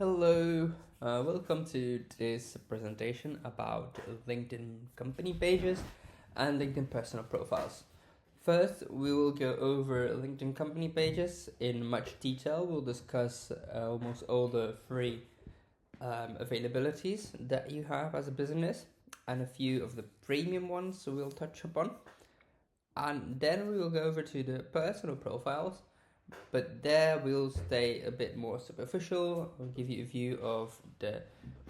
Hello, welcome to today's presentation about LinkedIn company pages and LinkedIn personal profiles. First, we will go over LinkedIn company pages in much detail. We'll discuss almost all the free availabilities that you have as a business and a few of the premium ones we'll touch upon. And then we will go over to the personal profiles, but there we'll stay a bit more superficial. We'll give you a view of the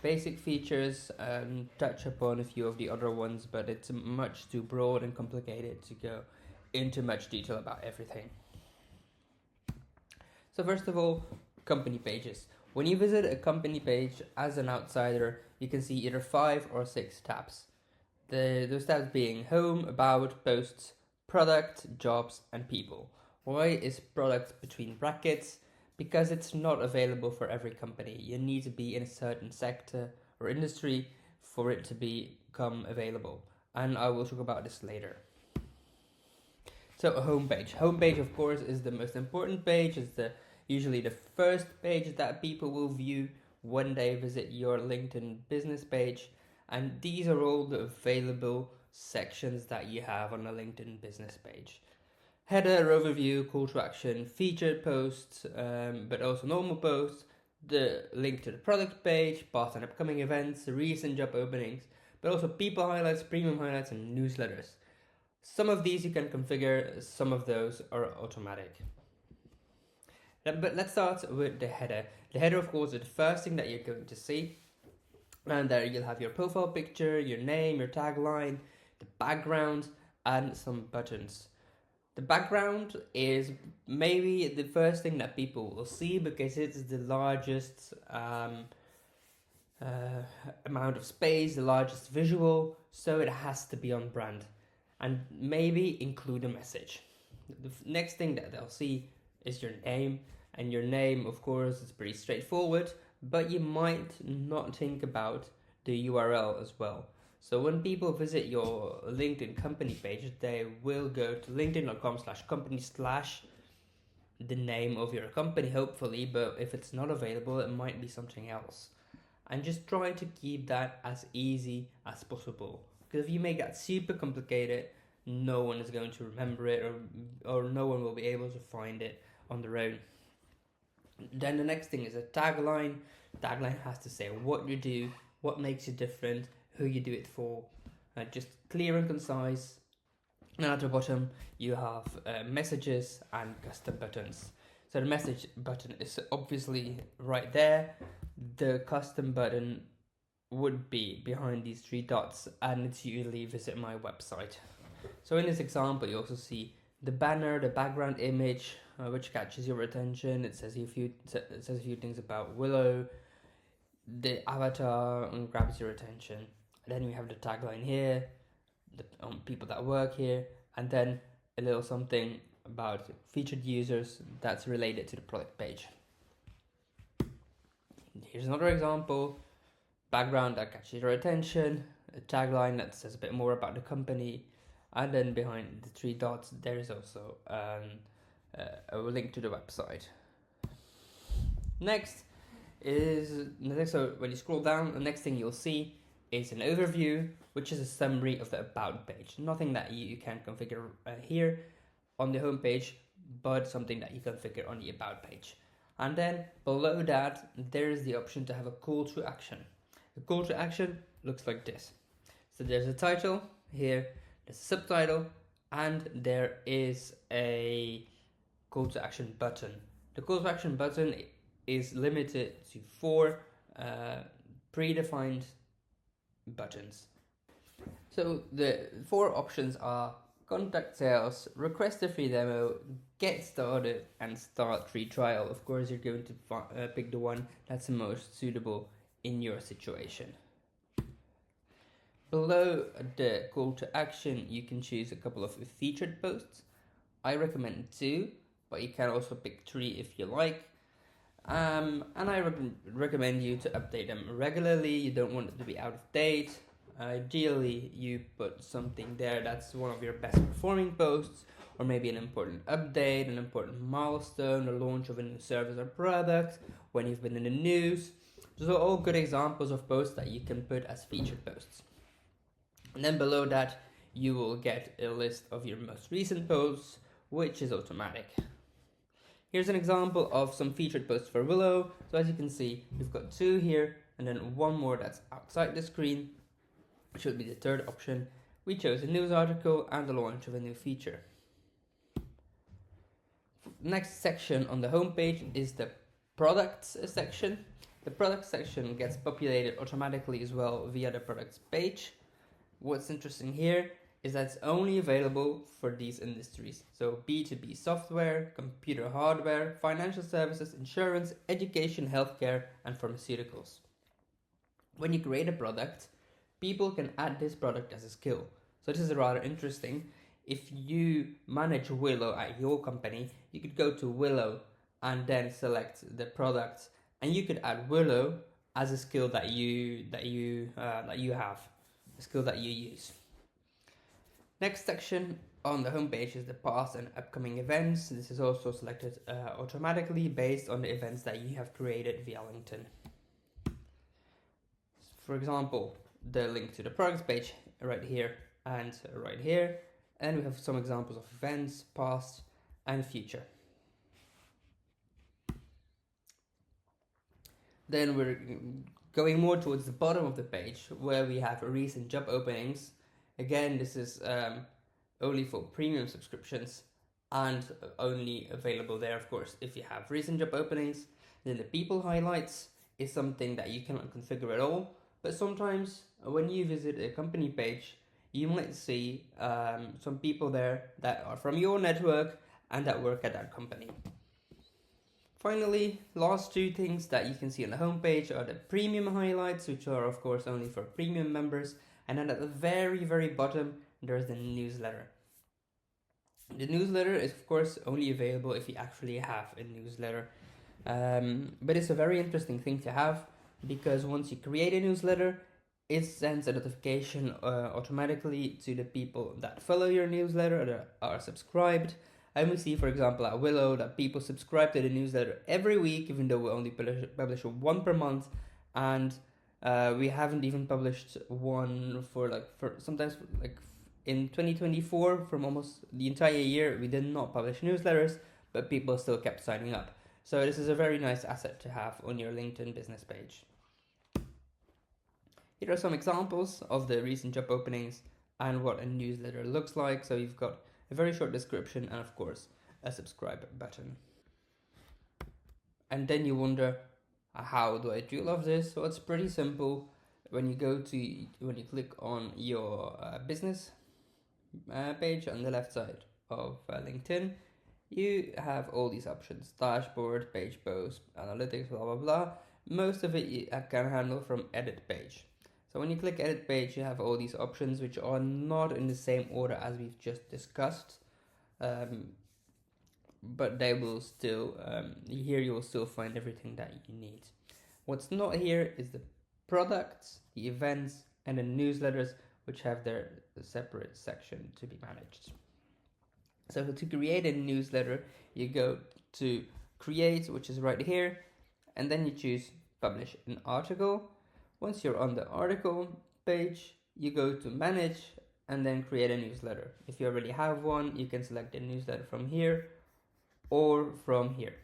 basic features and touch upon a few of the other ones, but it's much too broad and complicated to go into much detail about everything. So first of all, company pages. When you visit a company page as an outsider, you can see either 5 or 6 tabs. Those tabs being home, about, posts, product, jobs, and people. Why is product between brackets? Because it's not available for every company. You need to be in a certain sector or industry for it to become available. And I will talk about this later. So a homepage. Homepage, of course, is the most important page. It's usually the first page that people will view when they visit your LinkedIn business page. And these are all the available sections that you have on a LinkedIn business page. Header, overview, call to action, featured posts, but also normal posts, the link to the product page, past and upcoming events, recent job openings, but also people highlights, premium highlights, and newsletters. Some of these you can configure, some of those are automatic. But let's start with the header. The header, of course, is the first thing that you're going to see. And there you'll have your profile picture, your name, your tagline, the background, and some buttons. The background is maybe the first thing that people will see because it's the largest amount of space, the largest visual, so it has to be on brand. And maybe include a message. The next thing that they'll see is your name, and your name, of course, is pretty straightforward, but you might not think about the URL as well. So when people visit your LinkedIn company page, they will go to linkedin.com/company/ the name of your company, hopefully, but if it's not available, it might be something else. And just try to keep that as easy as possible. Because if you make that super complicated, no one is going to remember it or no one will be able to find it on their own. Then the next thing is a tagline. Tagline has to say what you do, what makes you different, who you do it for, just clear and concise. And at the bottom you have messages and custom buttons. So the message button is obviously right there. The custom button would be behind these 3 dots, and it's usually visit my website. So in this example you also see the banner, the background image, which catches your attention. It says a few things about Willow. The avatar grabs your attention. Then we have the tagline here, the people that work here, and then a little something about featured users that's related to the product page. Here's another example. Background that catches your attention, a tagline that says a bit more about the company, and then behind the 3 dots there is also a link to the website. So when you scroll down, the next thing you'll see is an overview, which is a summary of the about page. Nothing that you can configure here on the home page, but something that you configure on the about page. And then below that, there is the option to have a call to action. The call to action looks like this. So there's a title here, there's a subtitle, and there is a call to action button. The call to action button is limited to 4 predefined buttons. So the 4 options are contact sales, request a free demo, get started, and start free trial. Of course, you're going to pick the one that's the most suitable in your situation. Below the call to action, you can choose a couple of featured posts. I recommend 2, but you can also pick 3 if you like. And I recommend you to update them regularly. You don't want it to be out of date. Ideally, you put something there that's one of your best performing posts, or maybe an important update, an important milestone, the launch of a new service or product, when you've been in the news. Those are all good examples of posts that you can put as featured posts. And then below that, you will get a list of your most recent posts, which is automatic. Here's an example of some featured posts for Willow. So as you can see, we've got 2 here, and then one more that's outside the screen, which would be the third option. We chose a news article and the launch of a new feature. Next section on the homepage is the products section. The products section gets populated automatically as well via the products page. What's interesting here is that it's only available for these industries. So B2B software, computer hardware, financial services, insurance, education, healthcare, and pharmaceuticals. When you create a product, people can add this product as a skill. So this is rather interesting. If you manage Willow at your company, you could go to Willow and then select the product, and you could add Willow as a skill that you have, a skill that you use. Next section on the homepage is the past and upcoming events. This is also selected automatically based on the events that you have created via LinkedIn. For example, the link to the products page right here and right here. And we have some examples of events, past and future. Then we're going more towards the bottom of the page where we have recent job openings. Again, this is only for premium subscriptions and only available there, of course, if you have recent job openings. Then the people highlights is something that you cannot configure at all. But sometimes when you visit a company page, you might see some people there that are from your network and that work at that company. Finally, last 2 things that you can see on the homepage are the premium highlights, which are of course only for premium members. And then at the very, very bottom, there's the newsletter. The newsletter is of course only available if you actually have a newsletter. But it's a very interesting thing to have, because once you create a newsletter, it sends a notification automatically to the people that follow your newsletter or that are subscribed. And we see, for example, at Willow that people subscribe to the newsletter every week, even though we only publish 1 per month, and we haven't even published one for sometimes in 2024, from almost the entire year, we did not publish newsletters, but people still kept signing up. So this is a very nice asset to have on your LinkedIn business page. Here are some examples of the recent job openings and what a newsletter looks like. So you've got a very short description and of course a subscribe button. And then you wonder, how do I do all of this? So it's pretty simple. When you click on your business page on the left side of LinkedIn, you have all these options: dashboard, page post, analytics, blah blah blah. Most of it you can handle from edit page. So when you click edit page, you have all these options, which are not in the same order as we've just discussed, but they will still, here you will still find everything that you need. What's not here is the products, the events, and the newsletters, which have their separate section to be managed. So to create a newsletter, you go to create, which is right here, and then you choose publish an article. Once you're on the article page, you go to manage and then create a newsletter. If you already have one, you can select a newsletter from here or from here.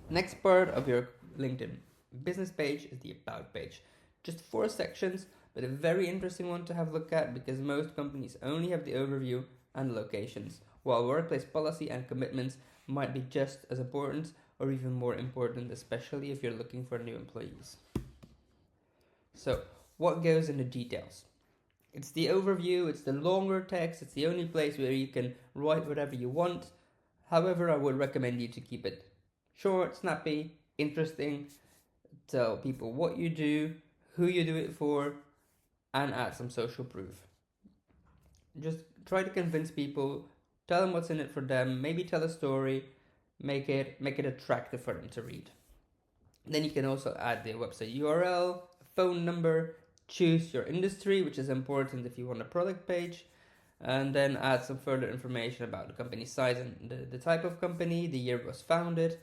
Next part of your LinkedIn business page is the about page. Just 4 sections, but a very interesting one to have a look at, because most companies only have the overview and locations, while workplace policy and commitments might be just as important or even more important, especially if you're looking for new employees. So what goes in the details? It's the overview, it's the longer text, it's the only place where you can write whatever you want. However, I would recommend you to keep it short, snappy, interesting, tell people what you do, who you do it for, and add some social proof. Just try to convince people, tell them what's in it for them, maybe tell a story, make it attractive for them to read. Then you can also add the website URL, a phone number, choose your industry, which is important if you want a product page, and then add some further information about the company size and the type of company, the year it was founded,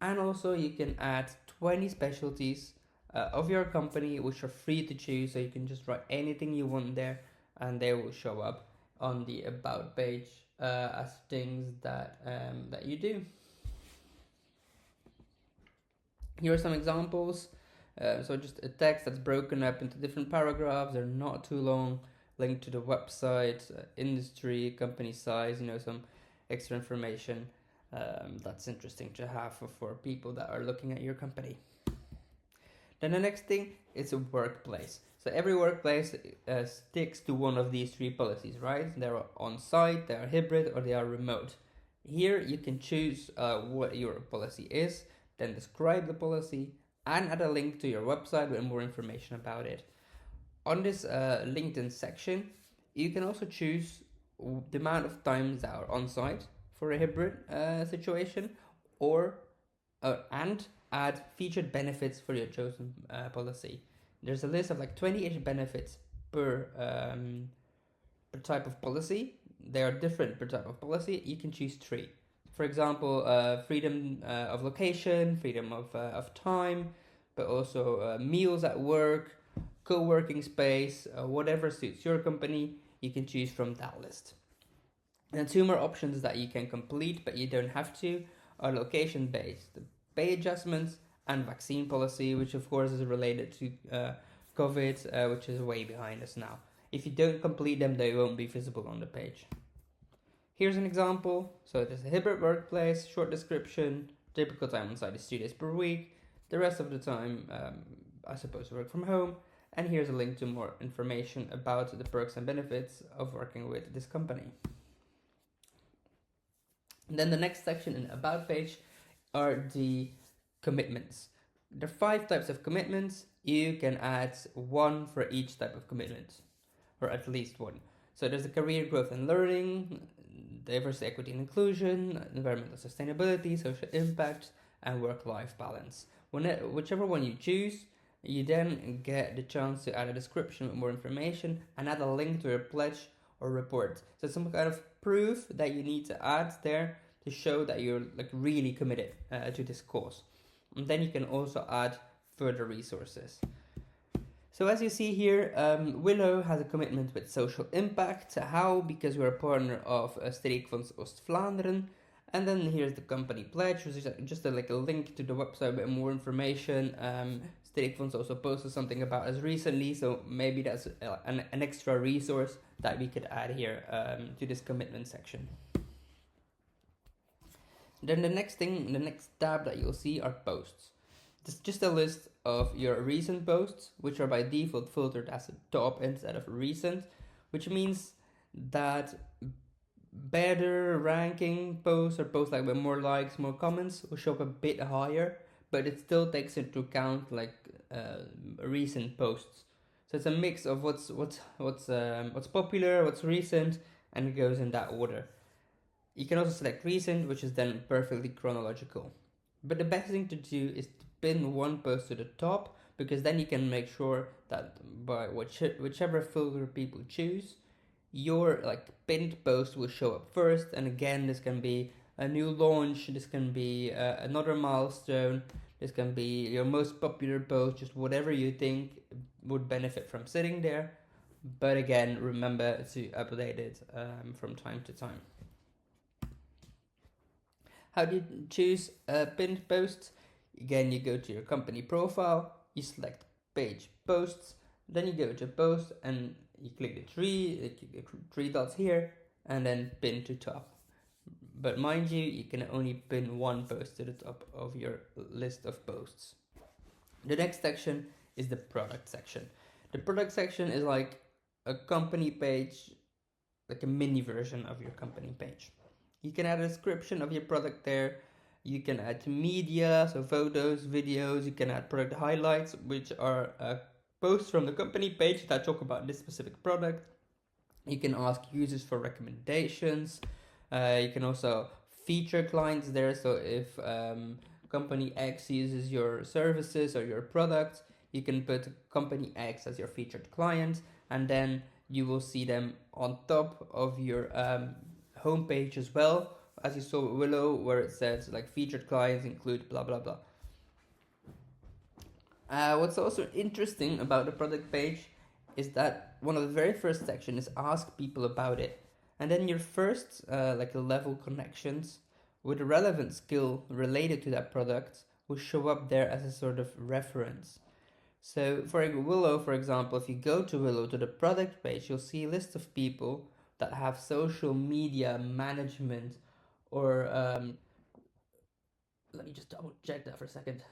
and also you can add 20 specialties of your company which are free to choose, so you can just write anything you want there and they will show up on the about page as things that you do. Here are some examples. So just a text that's broken up into different paragraphs. They're not too long. Link to the website, industry, company size. Some extra information that's interesting to have for people that are looking at your company. Then the next thing is a workplace. So every workplace sticks to one of these 3 policies, right? They're on-site, they are hybrid, or they are remote. Here you can choose what your policy is, then describe the policy, and add a link to your website with more information about it. On this LinkedIn section, you can also choose the amount of times that are on-site for a hybrid situation, and add featured benefits for your chosen policy. There's a list of like 28 benefits per type of policy. They are different per type of policy. You can choose 3. For example, freedom of location, freedom of time, but also meals at work, co-working space, whatever suits your company, you can choose from that list. And 2 more options that you can complete, but you don't have to, are location-based, pay adjustments, and vaccine policy, which of course is related to COVID, which is way behind us now. If you don't complete them, they won't be visible on the page. Here's an example. So there's a hybrid workplace, short description, typical time on site is 2 days per week. The rest of the time, I suppose, work from home. And here's a link to more information about the perks and benefits of working with this company. And then the next section in the About page are the commitments. There are 5 types of commitments. You can add 1 for each type of commitment, or at least 1. So there's the career growth and learning, diversity, equity and inclusion, environmental sustainability, social impact, and work-life balance. Whichever one you choose, you then get the chance to add a description with more information and add a link to your pledge or report. So it's some kind of proof that you need to add there to show that you're really committed to this cause. And then you can also add further resources. So as you see here, Willow has a commitment with social impact. How? Because we're a partner of Streekfonds Oost-Vlaanderen. And then here's the company pledge, which is just a link to the website with more information. Streekfonds also posted something about us recently, so maybe that's an extra resource that we could add here to this commitment section. Then the next tab that you'll see are posts. This is just a list of your recent posts, which are by default filtered as top instead of recent, which means that better ranking posts or posts with more likes, more comments will show up a bit higher, but it still takes into account recent posts. So it's a mix of what's popular, what's recent, and it goes in that order. You can also select recent, which is then perfectly chronological. But the best thing to do is to pin one post to the top, because then you can make sure that by whichever filter people choose, your pinned post will show up first. And again, this can be a new launch, this can be another milestone, this can be your most popular post, just whatever you think would benefit from sitting there. But again, remember to update it from time to time. How do you choose a pinned post? Again, you go to your company profile, you select page posts, then you go to post and you click the three dots here, and then pin to top. But mind you can only pin one post to the top of your list of posts. The next section is the product section. The product section is like a company page, like a mini version of your company page. You can add a description of your product there. You can add media, so photos, videos. You can add product highlights, which are posts from the company page that talk about this specific product. You can ask users for recommendations. You can also feature clients there. So if company X uses your services or your product, you can put company X as your featured client, and then you will see them on top of your homepage as well, as you saw with Willow, where it says like featured clients include blah blah blah. What's also interesting about the product page is that one of the very first sections is ask people about it, and then your first like level connections with a relevant skill related to that product will show up there as a sort of reference. So for Willow, for example, if you go to Willow to the product page, you'll see a list of people that have social media management or let me just double check that for a second.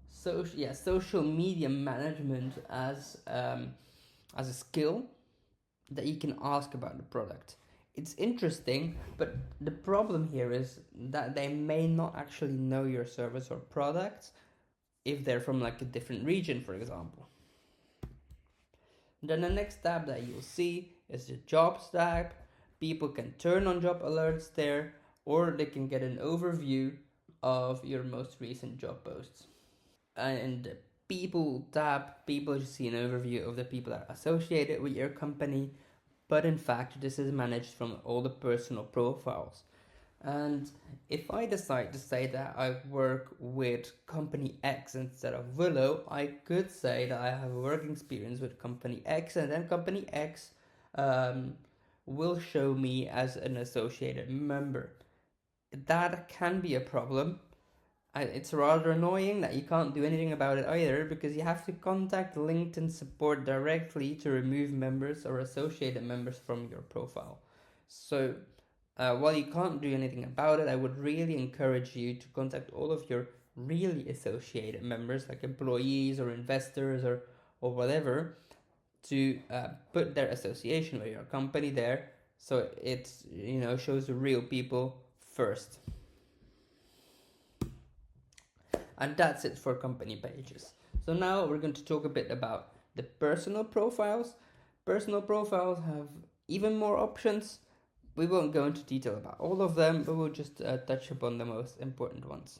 Social media management as a skill that you can ask about the product. It's interesting, but the problem here is that they may not actually know your service or product if they're from like a different region, for example. Then the next tab that you'll see is the jobs tab. People can turn on job alerts there, or they can get an overview of your most recent job posts. And the people tab, people just see an overview of the people that are associated with your company, but in fact this is managed from all the personal profiles. And if I decide to say that I work with company X instead of Willow, I could say that I have a working experience with company X, and then company X will show me as an associated member. That can be a problem. It's rather annoying that you can't do anything about it either, because you have to contact LinkedIn support directly to remove members or associated members from your profile. So while you can't do anything about it, I would really encourage you to contact all of your really associated members, like employees or investors or whatever, to put their association with your company there, so it shows the real people first. And that's it for company pages. So now we're going to talk a bit about the personal profiles. Personal profiles have even more options. We won't go into detail about all of them, but we'll just touch upon the most important ones.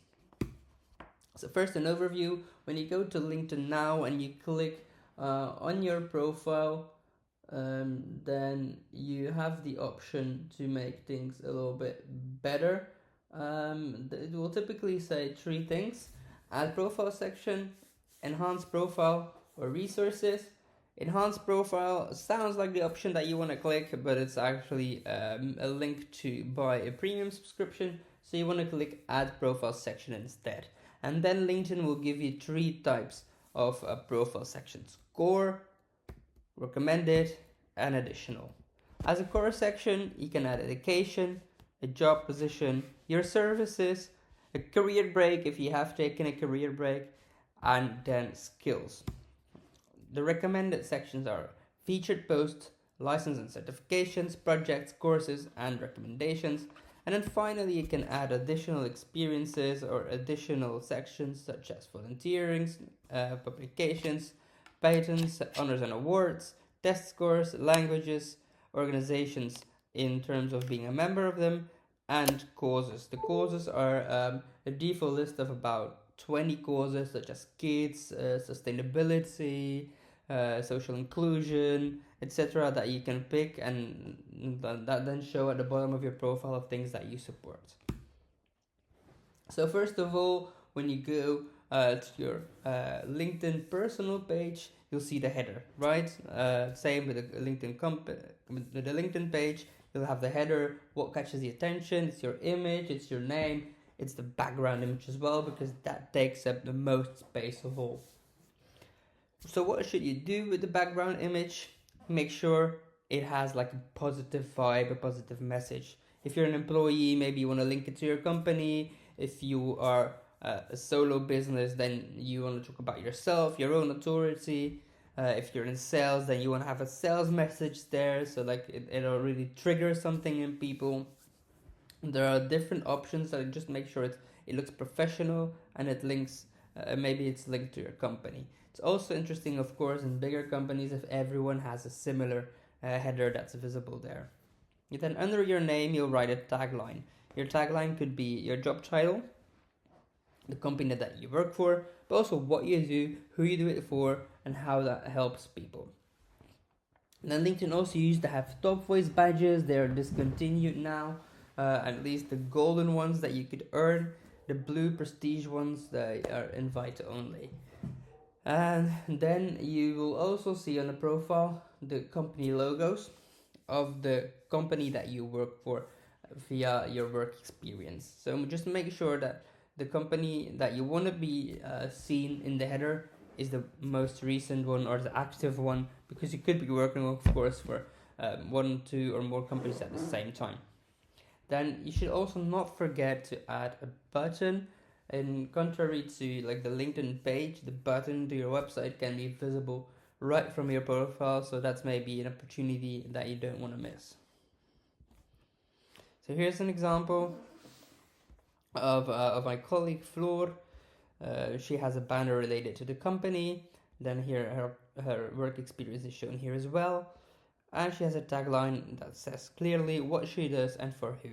So first, an overview. When you go to LinkedIn now and you click on your profile, then you have the option to make things a little bit better. It will typically say three things: add profile section, enhance profile, or resources. Enhance profile sounds like the option that you want to click, but it's actually a link to buy a premium subscription, so you want to click add profile section instead. And then LinkedIn will give you three types of profile sections: core, recommended, and additional. As a core section, you can add education, a job position, your services, a career break if you have taken a career break, and then skills. The recommended sections are featured posts, license and certifications, projects, courses, and recommendations. And then finally, you can add additional experiences or additional sections such as volunteering, publications, patents, honors and awards, test scores, languages, organizations in terms of being a member of them, and causes. The causes are a default list of about 20 causes such as kids, sustainability, social inclusion, etc., that you can pick and that then show at the bottom of your profile of things that you support. So first of all, when you go to your LinkedIn personal page, you'll see the header, right? Same with the with the LinkedIn page, you'll have the header, what catches the attention, it's your image, it's your name, it's the background image as well, because that takes up the most space of all. So what should you do with the background image? Make sure it has like a positive vibe, a positive message. If you're an employee, maybe you want to link it to your company. If you are a solo business, then you want to talk about yourself, your own authority. If you're in sales, then you want to have a sales message there, so like it'll really trigger something in people. There are different options, so just make sure it looks professional and it links. Maybe it's linked to your company. It's also interesting, of course, in bigger companies if everyone has a similar header that's visible there. Then under your name, you'll write a tagline. Your tagline could be your job title, the company that you work for, but also what you do, who you do it for, and how that helps people. And then LinkedIn also used to have top voice badges. They're discontinued now. At least the golden ones that you could earn. The blue prestige ones, they are invite only. And then you will also see on the profile the company logos of the company that you work for via your work experience. So just make sure that the company that you want to be seen in the header is the most recent one or the active one, because you could be working, of course, for one, two, or more companies at the same time. Then you should also not forget to add a button. In contrary to like the LinkedIn page, the button to your website can be visible right from your profile, so that's maybe an opportunity that you don't want to miss. So here's an example of my colleague Floor. She has a banner related to the company. Then here her work experience is shown here as well. And she has a tagline that says clearly what she does and for who.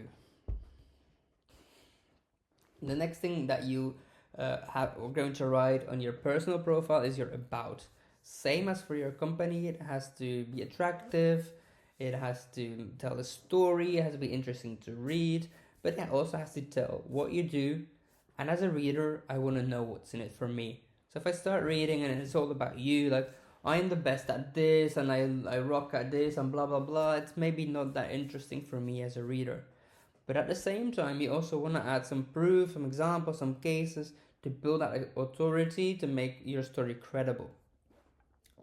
The next thing that you are going to write on your personal profile is your about. Same as for your company, it has to be attractive, it has to tell a story, it has to be interesting to read, but it also has to tell what you do. And as a reader, I want to know what's in it for me. So if I start reading and it's all about you, like I'm the best at this and I rock at this and blah blah blah, it's maybe not that interesting for me as a reader. But at the same time, you also want to add some proof, some examples, some cases to build that authority to make your story credible.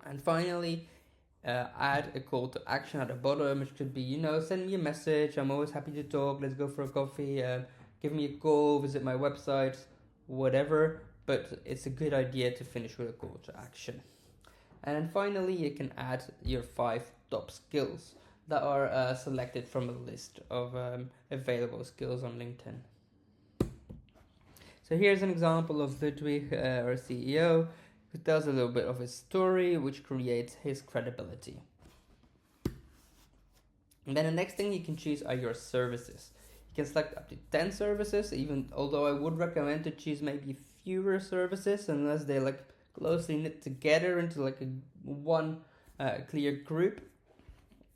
And finally, add a call to action at the bottom, which could be, send me a message. I'm always happy to talk. Let's go for a coffee. Give me a call. Visit my website. Whatever. But it's a good idea to finish with a call to action. And then finally, you can add your 5 top skills that are selected from a list of available skills on LinkedIn. So here's an example of Ludwig, our CEO, who tells a little bit of his story, which creates his credibility. And then the next thing you can choose are your services. You can select up to 10 services, even although I would recommend to choose maybe fewer services unless they're like closely knit together into like one clear group.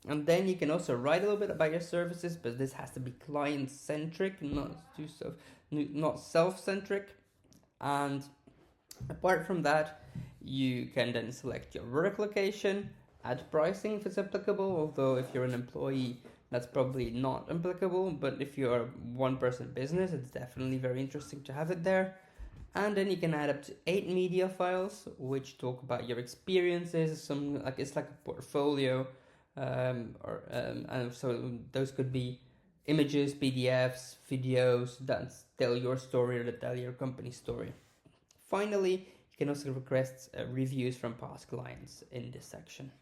And then you can also write a little bit about your services, but this has to be client-centric, not self-centric. And apart from that, you can then select your work location, add pricing if it's applicable, although if you're an employee, that's probably not applicable. But if you're a one-person business, it's definitely very interesting to have it there. And then you can add up to 8 media files, which talk about your experiences. It's like a portfolio. And so those could be images, PDFs, videos that tell your story or that tell your company's story. Finally, you can also request reviews from past clients in this section.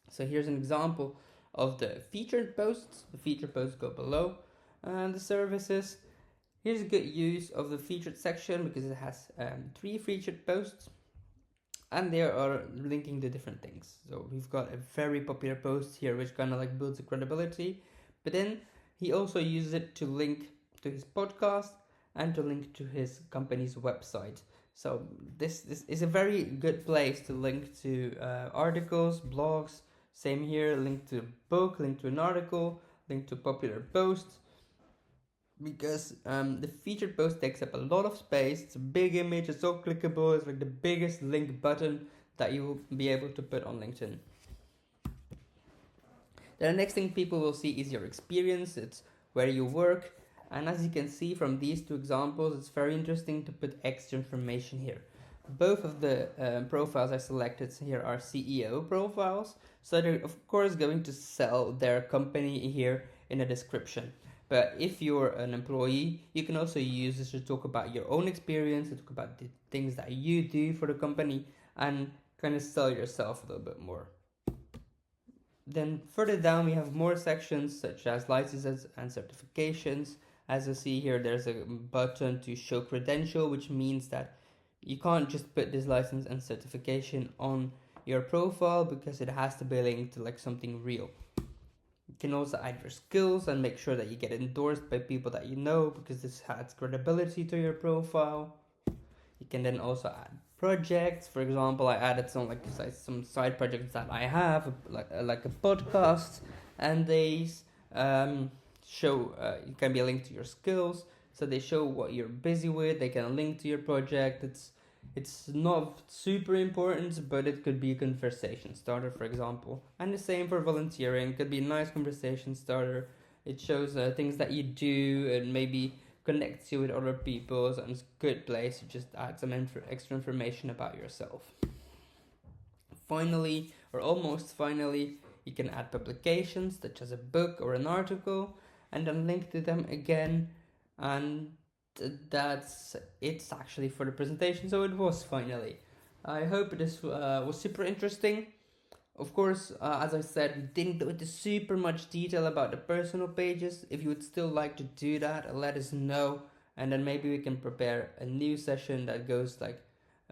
So here's an example of the featured posts. The featured posts go below the services. Here's a good use of the featured section because it has 3 featured posts. And they are linking to different things. So we've got a very popular post here, which kind of like builds the credibility. But then he also uses it to link to his podcast and to link to his company's website. So this is a very good place to link to articles, blogs. Same here, link to a book, link to an article, link to popular posts. Because the featured post takes up a lot of space. It's a big image, it's so clickable, it's like the biggest link button that you will be able to put on LinkedIn. Then the next thing people will see is your experience, it's where you work. And as you can see from these 2 examples, it's very interesting to put extra information here. Both of the profiles I selected here are CEO profiles, so they're of course going to sell their company here in a description. But if you're an employee, you can also use this to talk about your own experience, to talk about the things that you do for the company, and kind of sell yourself a little bit more. Then further down, we have more sections such as licenses and certifications. As you see here, there's a button to show credential, which means that you can't just put this license and certification on your profile because it has to be linked to like something real. You can also add your skills and make sure that you get endorsed by people that you know because this adds credibility to your profile. You can then also add projects. For example, I added some side projects that I have, like a podcast, and they show it can be a link to your skills. So they show what you're busy with. They can link to your project. It's not super important, but it could be a conversation starter, for example. And the same for volunteering. Could be a nice conversation starter. It shows things that you do and maybe connects you with other people. So it's a good place to just add some extra information about yourself. Finally, or almost finally, you can add publications such as a book or an article and then link to them again. And that's it's actually for the presentation. So it was finally. I hope this was super interesting. Of course, as I said, we didn't go into super much detail about the personal pages. If you would still like to do that, let us know, and then maybe we can prepare a new session that goes like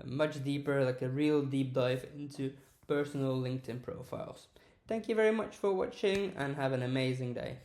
much deeper, like a real deep dive into personal LinkedIn profiles. Thank you very much for watching and have an amazing day.